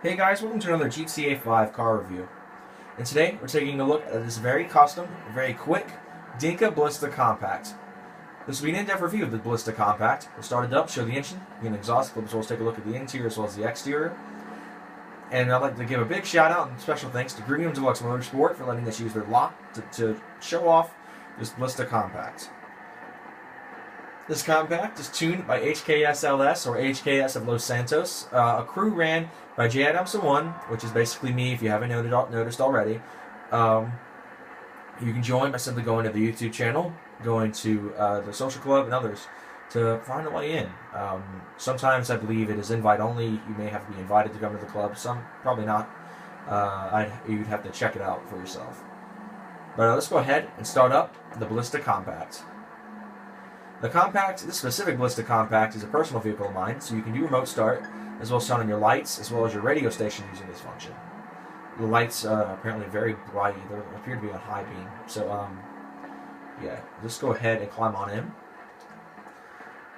Hey guys, welcome to another GTA 5 car review. And today we're taking a look at this very custom, very quick Dinka Blista Compact. This will be an in-depth review of the Blista Compact. We'll start it up, show the engine, the exhaust clip, as well as take a look at the interior as well as the exterior. And I'd like to give a big shout out and special thanks to Green Deluxe Motorsport for letting us use their lot to show off this Blista Compact. This compact is tuned by HKSLS, or HKS of Los Santos. A crew ran by J. Adamson1, which is basically me if you haven't noticed already. You can join by simply going to the YouTube channel, going to the social club and others to find a way in. Sometimes I believe it is invite only. You may have to be invited to come to the club. Some probably not. You'd have to check it out for yourself. But let's go ahead and start up the Blista Compact. This specific Blista Compact is a personal vehicle of mine, so you can do remote start, as well as turn on your lights, as well as your radio station using this function. The lights are apparently very bright. They appear to be on high beam. So, yeah, let's go ahead and climb on in.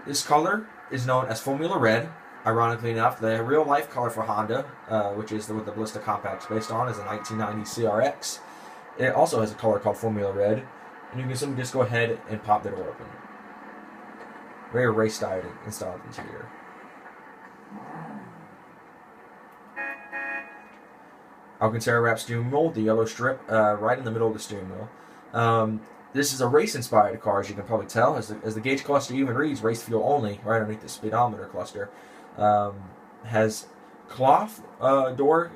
This color is known as Formula Red. Ironically enough, the real-life color for Honda, which is what the Blista Compact is based on, is a 1990 CRX. It also has a color called Formula Red, and you can simply just go ahead and pop the door open. Very race-styled interior. Alcantara wrap steering wheel, the yellow strip right in the middle of the steering wheel. This is a race-inspired car, as you can probably tell, as the gauge cluster even reads race fuel only, right underneath the speedometer cluster. Has cloth door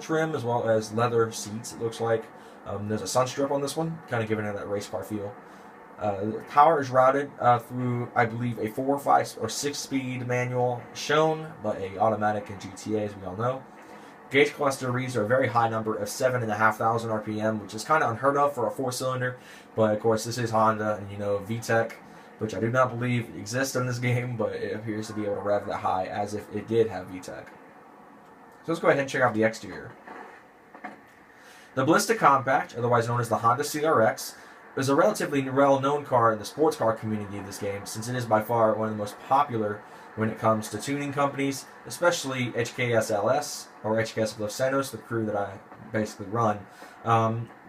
trim as well as leather seats, it looks like. There's a sun strip on this one, kind of giving it that race car feel. The power is routed through, I believe, a 4, 5, or 6-speed manual shown, but a automatic in GTA, as we all know. Gauge cluster reads are a very high number of 7,500 RPM, which is kind of unheard of for a 4-cylinder. But of course, this is Honda, and you know VTEC, which I do not believe exists in this game, but it appears to be able to rev that high as if it did have VTEC. So let's go ahead and check out the exterior. The Blista Compact, otherwise known as the Honda CRX, is a relatively well-known car in the sports car community of this game, since it is by far one of the most popular when it comes to tuning companies, especially HKSLS, or HKS of Los Santos, the crew that I basically run.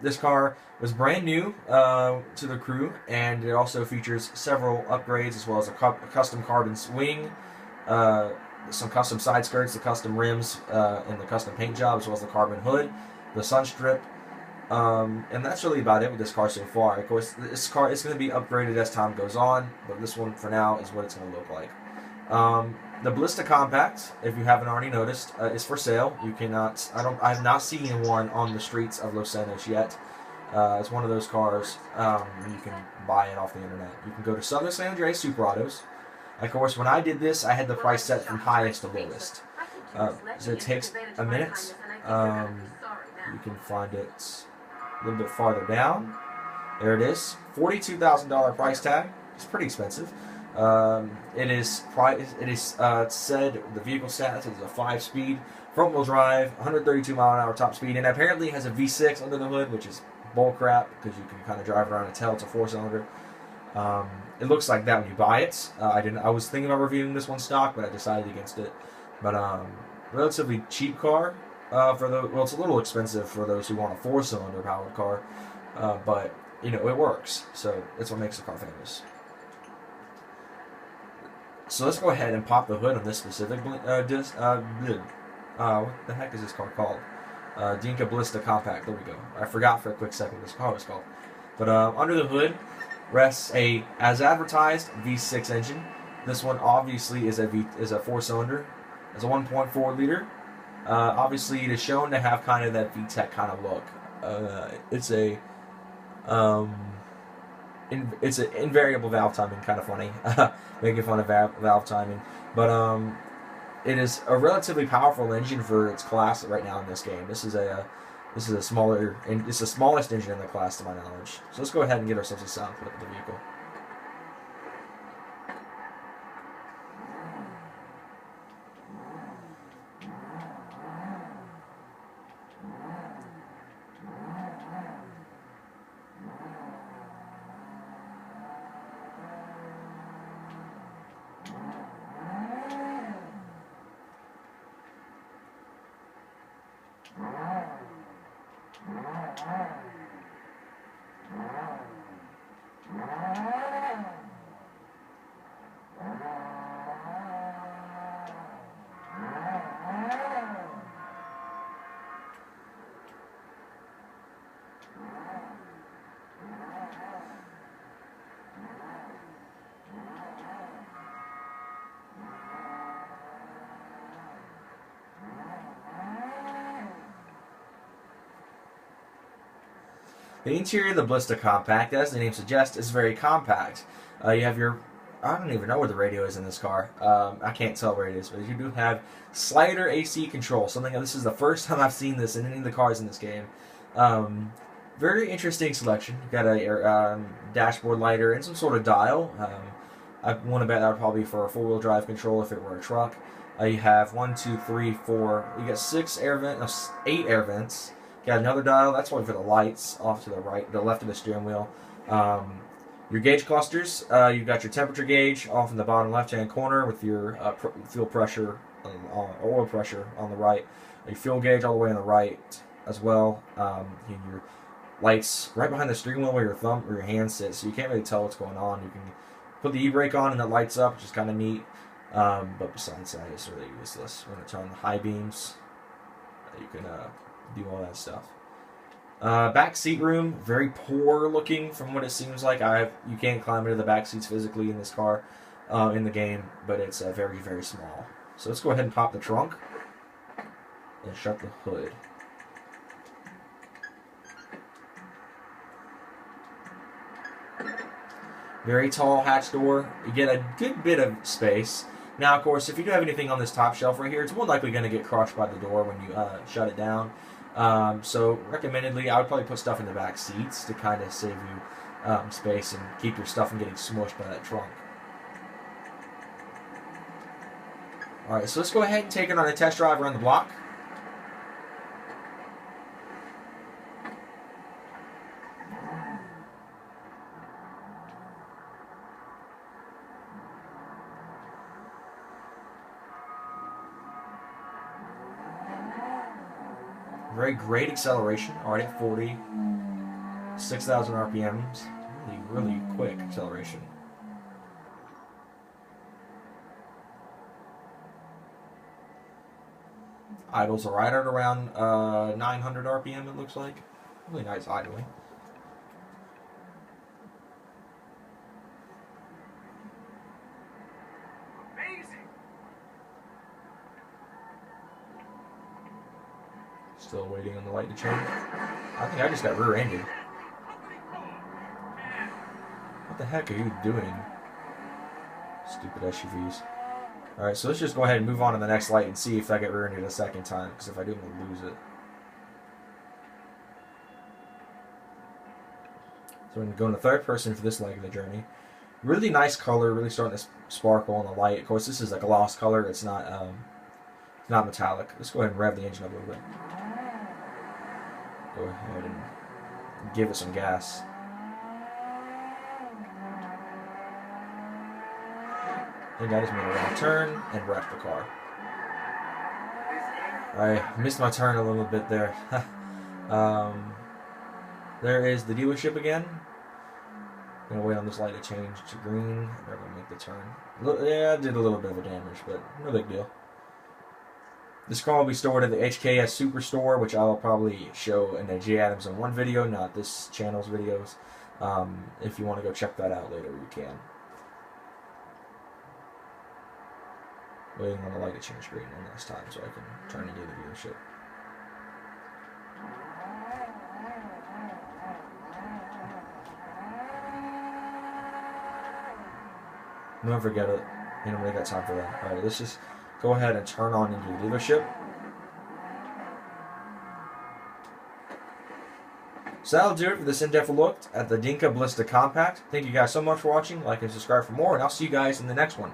This car was brand new to the crew, and it also features several upgrades, as well as a custom carbon wing, some custom side skirts, the custom rims, and the custom paint job, as well as the carbon hood, the sun strip. And that's really about it with this car so far. Of course, this car is going to be upgraded as time goes on, but this one for now is what it's going to look like. The Blista Compact, if you haven't already noticed, is for sale. You cannot, I have not seen one on the streets of Los Santos yet. It's one of those cars, you can buy it off the internet. You can go to Southern San Andreas Super Autos. Of course, when I did this, I had the price set from highest to lowest. So it takes a minute. You can find it a little bit farther down. There it is. $42,000 price tag. It's pretty expensive. It is said the vehicle stats is a 5-speed front-wheel drive, 132 mile an hour top speed, and apparently has a V6 under the hood, which is bull crap because you can kind of drive around and tell it's a 4-cylinder. It looks like that when you buy it. I was thinking about reviewing this one stock, but I decided against it. But relatively cheap car. Well, it's a little expensive for those who want a 4-cylinder powered car, but you know it works. So that's what makes the car famous. So let's go ahead and pop the hood on this specific what the heck is this car called? Dinka Blista Compact. There we go. I forgot for a quick second what this car was called. But under the hood rests a, as advertised, V6 engine. This one obviously is a 4-cylinder. It's a 1.4 liter. Obviously, it is shown to have kind of that VTEC kind of look. It's an invariable valve timing, kind of funny, making fun of valve timing. But it is a relatively powerful engine for its class right now in this game. This is a smaller, and it's the smallest engine in the class to my knowledge. So let's go ahead and get ourselves a sound clip of the vehicle. The interior of the Blista Compact, as the name suggests, is very compact. You have your, I don't even know where the radio is in this car. I can't tell where it is, but you do have slider AC control. Something, this is the first time I've seen this in any of the cars in this game. Very interesting selection. You've got a dashboard lighter and some sort of dial. I want to bet that would probably be for a four-wheel drive control if it were a truck. You have 1, 2, 3, 4. You got 8 air vents. Got another dial. That's one for the lights off to the right, the left of the steering wheel. Your gauge clusters. You've got your temperature gauge off in the bottom left-hand corner with your fuel pressure, oil pressure on the right. Your fuel gauge all the way on the right as well. Your lights right behind the steering wheel where your thumb or your hand sits, so you can't really tell what's going on. You can put the e-brake on and it lights up, which is kind of neat. But besides that, it's really useless. We're going to turn on the high beams. You can do all that stuff. Back seat room, very poor looking from what it seems like. You can't climb into the back seats physically in this car in the game, but it's very, very small. So let's go ahead and pop the trunk and shut the hood. Very tall hatch door. You get a good bit of space. Now, of course, if you do have anything on this top shelf right here, it's more likely going to get crushed by the door when you shut it down. So, recommendedly, I would probably put stuff in the back seats to kind of save you space and keep your stuff from getting smushed by that trunk. Alright, so let's go ahead and take it on a test drive around the block. Very great acceleration, already at 6,000 RPMs. Really quick acceleration. Idles are right at around 900 RPM, it looks like. Really nice idling. Still waiting on the light to change. I think I just got rear-ended. What the heck are you doing? Stupid SUVs. Alright, so let's just go ahead and move on to the next light and see if I get rear-ended a second time, because if I do, I'm going to lose it. So we're going to go into third person for this leg of the journey. Really nice color, really starting to sparkle on the light. Of course, this is a gloss color. It's not metallic. Let's go ahead and rev the engine up a little bit. Go ahead and give it some gas. I think I just made a wrong turn and wrecked the car. I missed my turn a little bit there. There is the dealership again. I'm going to wait on this light to change to green. They're going to make the turn. Yeah, I did a little bit of a damage, but no big deal. This car will be stored at the HKS Superstore, which I'll probably show in the J Adams in one video, not this channel's videos. If you want to go check that out later, you can. Waiting on the light to change green one last time so I can turn into the dealership. Don't forget it. You don't really got time for that. Alright, let's just go ahead and turn on into the dealership. So that'll do it for this in-depth look at the Dinka Blista Compact. Thank you guys so much for watching. Like and subscribe for more, and I'll see you guys in the next one.